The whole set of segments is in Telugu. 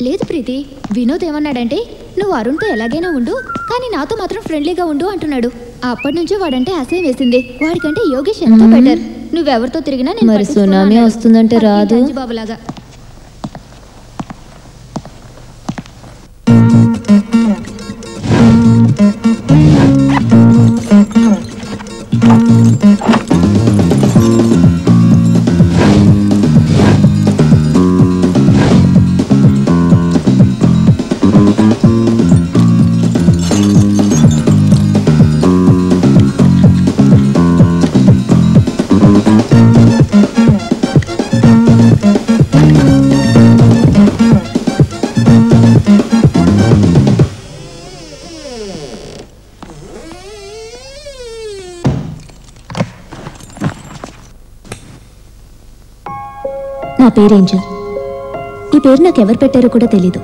లేదు ప్రీతి, వినోద్ ఏమన్నాడంటే నువ్వు అరుణ్తో ఎలాగైనా ఉండు కానీ నాతో మాత్రం ఫ్రెండ్లీగా ఉండు అంటున్నాడు. అప్పటి నుంచి వాడంటే అసహ్యం వేసింది. వాడికంటే యోగేష్ ఎంతో బెటర్. నువ్వెవరితో తిరిగినా నేను మరి సునామీ వస్తుందంటే రాదు బాబులాగా. నా పేరు ఏంజల్. ఈ పేరు నాకు ఎవరు పెట్టారో కూడా తెలీదు.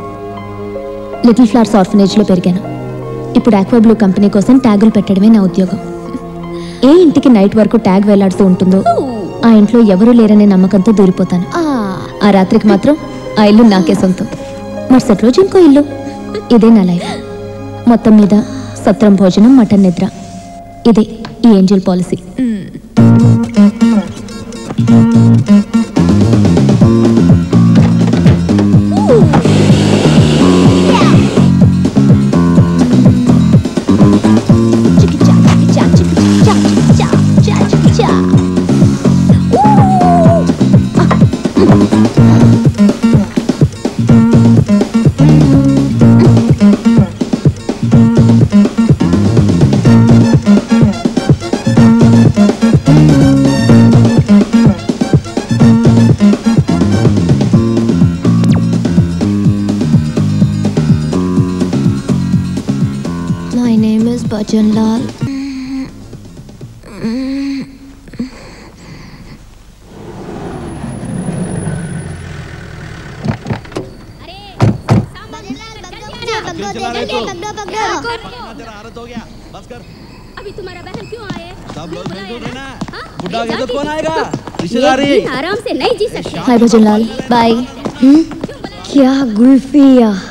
లిటిల్ ఫ్లవర్స్ ఆర్ఫనేజ్లో పెరిగాను. ఇప్పుడు ఆక్వా బ్లూ కంపెనీ కోసం ట్యాగులు పెట్టడమే నా ఉద్యోగం. ఏ ఇంటికి నైట్ వరకు ట్యాగ్ వేలాడుతూ ఉంటుందో ఆ ఇంట్లో ఎవరూ లేరనే నమ్మకంతో దూరిపోతాను. ఆ రాత్రికి మాత్రం ఆ ఇల్లు నాకే సొంతం. మరుసటి రోజు ఇంకో ఇల్లు. ఇదే నా లైఫ్. మొత్తం మీద సత్రం భోజనం, మటన్ నిద్ర. ఇదే ఈ Angel policy. My name is Bhajan Lal. अभी तुम्हारा बहन क्यों आए? सब लोग मिलजुल रहे ना। बुढ़ा के तो कौन आएगा? रिश्तेदारी आराम से नहीं जी सकते। Hi Bhajan Lal. Bye. क्या गुल्फिया.